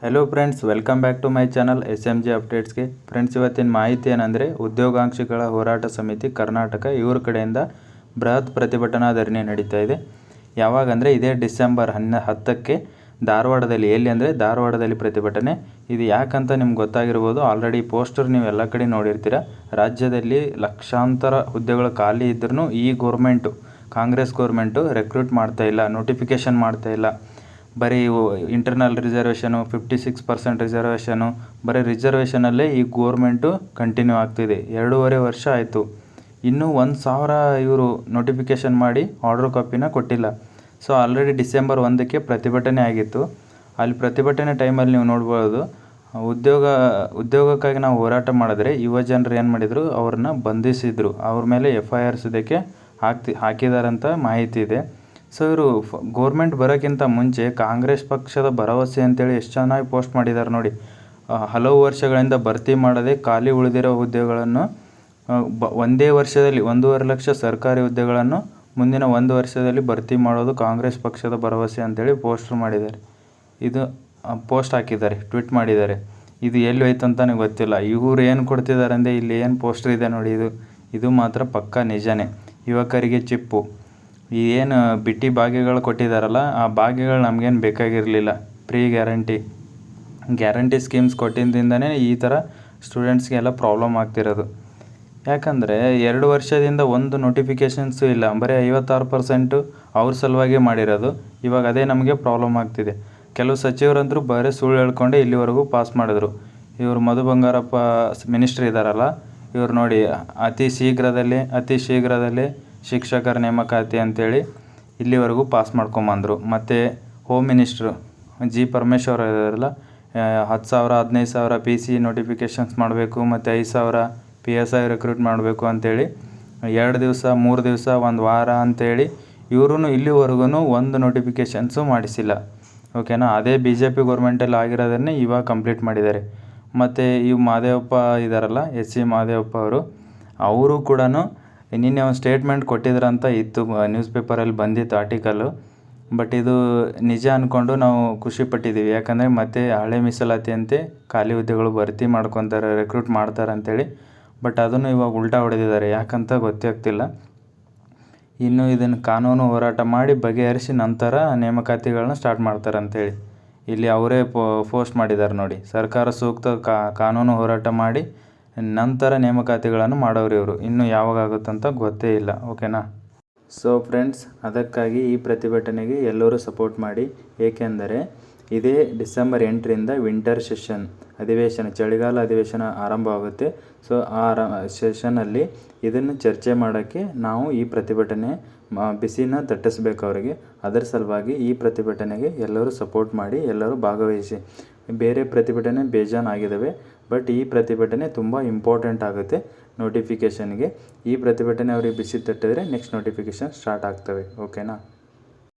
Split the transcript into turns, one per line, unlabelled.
Hello friends, welcome back to my channel SMG ಅಪ್ಡೇಟ್ಸ್ಗೆ. Friends, ಇವತ್ತಿನ ಮಾಹಿತಿ ಏನಂದರೆ ಉದ್ಯೋಗಾಂಕ್ಷಿಗಳ ಹೋರಾಟ ಸಮಿತಿ ಕರ್ನಾಟಕ ಇವ್ರ ಕಡೆಯಿಂದ ಬೃಹತ್ ಪ್ರತಿಭಟನಾ ಧರಣಿ ನಡೀತಾ ಇದೆ. ಯಾವಾಗಂದರೆ ಇದೇ ಡಿಸೆಂಬರ್ 10ಕ್ಕೆ ಧಾರವಾಡದಲ್ಲಿ, ಎಲ್ಲಿ ಅಂದರೆ ಧಾರವಾಡದಲ್ಲಿ ಪ್ರತಿಭಟನೆ. ಇದು ಯಾಕಂತ ನಿಮ್ಗೆ ಗೊತ್ತಾಗಿರ್ಬೋದು. ಆಲ್ರೆಡಿ ಪೋಸ್ಟರ್ ನೀವು ಎಲ್ಲ ಕಡೆ ನೋಡಿರ್ತೀರ. ರಾಜ್ಯದಲ್ಲಿ ಲಕ್ಷಾಂತರ ಹುದ್ದೆಗಳು ಖಾಲಿ ಇದ್ರೂ ಈ ಕಾಂಗ್ರೆಸ್ ಗೌರ್ಮೆಂಟು ರೆಕ್ರೂಟ್ ಮಾಡ್ತಾ ಇಲ್ಲ, ನೋಟಿಫಿಕೇಷನ್ ಮಾಡ್ತಾ ಇಲ್ಲ. ಬರೀ ಇಂಟರ್ನಲ್ ರಿಸರ್ವೇಷನು, 56% ರಿಸರ್ವೇಷನು, ಬರೀ ರಿಸರ್ವೇಷನಲ್ಲೇ ಈ ಗೋರ್ಮೆಂಟು ಕಂಟಿನ್ಯೂ ಆಗ್ತಿದೆ. 2.5 ವರ್ಷ ಆಯಿತು. ಇನ್ನೂ 1,000 ಇವರು ನೋಟಿಫಿಕೇಷನ್ ಮಾಡಿ ಆರ್ಡರ್ ಕಾಪಿನ ಕೊಟ್ಟಿಲ್ಲ. ಸೊ ಆಲ್ರೆಡಿ ಡಿಸೆಂಬರ್ 1ಕ್ಕೆ ಪ್ರತಿಭಟನೆ ಆಗಿತ್ತು. ಅಲ್ಲಿ ಪ್ರತಿಭಟನೆ ಟೈಮಲ್ಲಿ ನೀವು ನೋಡ್ಬೋದು, ಉದ್ಯೋಗಕ್ಕಾಗಿ ನಾವು ಹೋರಾಟ ಮಾಡಿದ್ರೆ ಯುವ ಜನರು ಏನು ಮಾಡಿದರು, ಅವ್ರನ್ನ ಬಂಧಿಸಿದರು. ಅವ್ರ ಮೇಲೆ FIRs ಇದಕ್ಕೆ ಹಾಕಿದಾರಂತ ಮಾಹಿತಿ ಇದೆ. ಸೊ ಇವರು ಗೋರ್ಮೆಂಟ್ ಬರೋಕ್ಕಿಂತ ಮುಂಚೆ ಕಾಂಗ್ರೆಸ್ ಪಕ್ಷದ ಭರವಸೆ ಅಂತೇಳಿ ಎಷ್ಟು ಚೆನ್ನಾಗಿ ಪೋಸ್ಟ್ ಮಾಡಿದ್ದಾರೆ ನೋಡಿ. ಹಲವು ವರ್ಷಗಳಿಂದ ಭರ್ತಿ ಮಾಡದೆ ಖಾಲಿ ಉಳಿದಿರೋ ಹುದ್ದೆಗಳನ್ನು ಒಂದೇ ವರ್ಷದಲ್ಲಿ 1.5 ಲಕ್ಷ ಸರ್ಕಾರಿ ಹುದ್ದೆಗಳನ್ನು ಮುಂದಿನ 1 ವರ್ಷದಲ್ಲಿ ಭರ್ತಿ ಮಾಡೋದು ಕಾಂಗ್ರೆಸ್ ಪಕ್ಷದ ಭರವಸೆ ಅಂತೇಳಿ ಪೋಸ್ಟರ್ ಮಾಡಿದ್ದಾರೆ. ಇದು ಪೋಸ್ಟ್ ಹಾಕಿದ್ದಾರೆ, ಟ್ವೀಟ್ ಮಾಡಿದ್ದಾರೆ. ಇದು ಎಲ್ಲಿ ಹೋಯ್ತು ಅಂತಲೇ ಗೊತ್ತಿಲ್ಲ. ಇವರು ಏನು ಕೊಡ್ತಿದ್ದಾರೆ ಅಂದರೆ, ಇಲ್ಲಿ ಏನು ಪೋಸ್ಟರ್ ಇದೆ ನೋಡಿ, ಇದು ಮಾತ್ರ ಪಕ್ಕಾ ನಿಜನೇ. ಯುವಕರಿಗೆ ಚಿಪ್ಪು, ಏನು ಬಿಟ್ಟಿ ಭಾಗ್ಯಗಳು ಕೊಟ್ಟಿದ್ದಾರಲ್ಲ, ಆ ಭಾಗ್ಯಗಳು ನಮಗೇನು ಬೇಕಾಗಿರಲಿಲ್ಲ. ಗ್ಯಾರಂಟಿ ಸ್ಕೀಮ್ಸ್ ಕೊಟ್ಟಿದ್ದರಿಂದನೇ ಈ ಥರ ಸ್ಟೂಡೆಂಟ್ಸ್ಗೆಲ್ಲ ಪ್ರಾಬ್ಲಮ್ ಆಗ್ತಿರೋದು. ಯಾಕಂದರೆ 2 ವರ್ಷದಿಂದ ಒಂದು ನೋಟಿಫಿಕೇಷನ್ಸು ಇಲ್ಲ. ಬರೀ 56% ಅವ್ರ ಸಲುವಾಗಿ ಮಾಡಿರೋದು. ಇವಾಗ ಅದೇ ನಮಗೆ ಪ್ರಾಬ್ಲಮ್ ಆಗ್ತಿದೆ. ಕೆಲವು ಸಚಿವರಂತರೂ ಬರೀ ಸುಳ್ಳು ಹೇಳ್ಕೊಂಡೆ ಇಲ್ಲಿವರೆಗೂ ಪಾಸ್ ಮಾಡಿದ್ರು. ಇವರು ಮಧು ಬಂಗಾರಪ್ಪ ಮಿನಿಸ್ಟ್ರ್ ಇದ್ದಾರಲ್ಲ, ಇವರು ನೋಡಿ ಅತಿ ಶೀಘ್ರದಲ್ಲೇ ಶಿಕ್ಷಕರ ನೇಮಕಾತಿ ಅಂತೇಳಿ ಇಲ್ಲಿವರೆಗೂ ಪಾಸ್ ಮಾಡ್ಕೊಂಬಂದರು. ಮತ್ತು ಹೋಮ್ ಮಿನಿಸ್ಟ್ರು ಜಿ ಪರಮೇಶ್ವರ್ ಇದ್ದಾರಲ್ಲ, 10,000 15,000 PC ನೋಟಿಫಿಕೇಷನ್ಸ್ ಮಾಡಬೇಕು, ಮತ್ತು 5,000 PSI ರಿಕ್ರೂಟ್ ಮಾಡಬೇಕು ಅಂಥೇಳಿ 2 ದಿವಸ 3 ದಿವಸ 1 ವಾರ ಅಂಥೇಳಿ ಇವ್ರೂ ಇಲ್ಲಿವರೆಗೂ ಒಂದು ನೋಟಿಫಿಕೇಷನ್ಸು ಮಾಡಿಸಿಲ್ಲ. ಓಕೆನಾ. ಅದೇ BJP ಗೌರ್ಮೆಂಟಲ್ಲಿ ಆಗಿರೋದನ್ನೇ ಇವಾಗ ಕಂಪ್ಲೀಟ್ ಮಾಡಿದ್ದಾರೆ. ಮತ್ತು ಮಹದೇವಪ್ಪ ಇದ್ದಾರಲ್ಲ, SC ಮಹದೇವಪ್ಪ ಅವರು ಕೂಡ ನಿನ್ನೆ ಒಂದು ಸ್ಟೇಟ್ಮೆಂಟ್ ಕೊಟ್ಟಿದ್ರಂತ ಇತ್ತು, ನ್ಯೂಸ್ ಪೇಪರಲ್ಲಿ ಬಂದಿತ್ತು ಆರ್ಟಿಕಲ್ಲು. ಬಟ್ ಇದು ನಿಜ ಅಂದ್ಕೊಂಡು ನಾವು ಖುಷಿಪಟ್ಟಿದ್ದೀವಿ. ಯಾಕಂದರೆ ಮತ್ತೆ ಹಳೆ ಮೀಸಲಾತಿಯಂತೆ ಖಾಲಿ ಹುದ್ದೆಗಳು ಭರ್ತಿ ಮಾಡ್ಕೊತಾರೆ, ರೆಕ್ರೂಟ್ ಮಾಡ್ತಾರೆ ಅಂಥೇಳಿ. ಬಟ್ ಅದನ್ನು ಇವಾಗ ಉಲ್ಟಾ ಹೊಡೆದಿದ್ದಾರೆ. ಯಾಕಂತ ಗೊತ್ತಾಗ್ತಿಲ್ಲ. ಇನ್ನು ಇದನ್ನು ಕಾನೂನು ಹೋರಾಟ ಮಾಡಿ ಬಗೆಹರಿಸಿ ನಂತರ ನೇಮಕಾತಿಗಳನ್ನ ಸ್ಟಾರ್ಟ್ ಮಾಡ್ತಾರೆ ಅಂಥೇಳಿ ಇಲ್ಲಿ ಅವರೇ ಪೋಸ್ಟ್ ಮಾಡಿದ್ದಾರೆ ನೋಡಿ. ಸರ್ಕಾರ ಸೂಕ್ತ ಕಾನೂನು ಹೋರಾಟ ಮಾಡಿ ನಂತರ ನೇಮಕಾತಿಗಳನ್ನು ಮಾಡೋರು ಇವರು. ಇನ್ನೂ ಯಾವಾಗ ಆಗುತ್ತಂತ ಗೊತ್ತೇ ಇಲ್ಲ. ಓಕೆನಾ. ಸೊ ಫ್ರೆಂಡ್ಸ್, ಅದಕ್ಕಾಗಿ ಈ ಪ್ರತಿಭಟನೆಗೆ ಎಲ್ಲರೂ ಸಪೋರ್ಟ್ ಮಾಡಿ. ಏಕೆಂದರೆ ಇದೇ ಡಿಸೆಂಬರ್ 8ರಿಂದ ವಿಂಟರ್ ಸೆಷನ್ ಅಧಿವೇಶನ, ಚಳಿಗಾಲ ಅಧಿವೇಶನ ಆರಂಭವಾಗುತ್ತೆ. ಸೊ ಆ ಸೆಷನಲ್ಲಿ ಇದನ್ನು ಚರ್ಚೆ ಮಾಡೋಕ್ಕೆ ನಾವು ಈ ಪ್ರತಿಭಟನೆ ಬಿಸಿನ ತಟ್ಟಿಸ್ಬೇಕು ಅವರಿಗೆ. ಅದರ ಸಲುವಾಗಿ ಈ ಪ್ರತಿಭಟನೆಗೆ ಎಲ್ಲರೂ ಸಪೋರ್ಟ್ ಮಾಡಿ, ಎಲ್ಲರೂ ಭಾಗವಹಿಸಿ. ಬೇರೆ ಪ್ರತಿಭಟನೆ ಬೇಜಾನಾಗಿದ್ದಾವೆ, ಬಟ್ ಈ ಪ್ರತಿಭಟನೆ ತುಂಬ ಇಂಪಾರ್ಟೆಂಟ್ ಆಗುತ್ತೆ ನೋಟಿಫಿಕೇಷನ್ಗೆ. ಈ ಪ್ರತಿಭಟನೆ ಅವರಿಗೆ ಬಿಸಿ ತಟ್ಟಿದ್ರೆ ನೆಕ್ಸ್ಟ್ ನೋಟಿಫಿಕೇಷನ್ ಸ್ಟಾರ್ಟ್ ಆಗ್ತವೆ. ಓಕೆನಾ.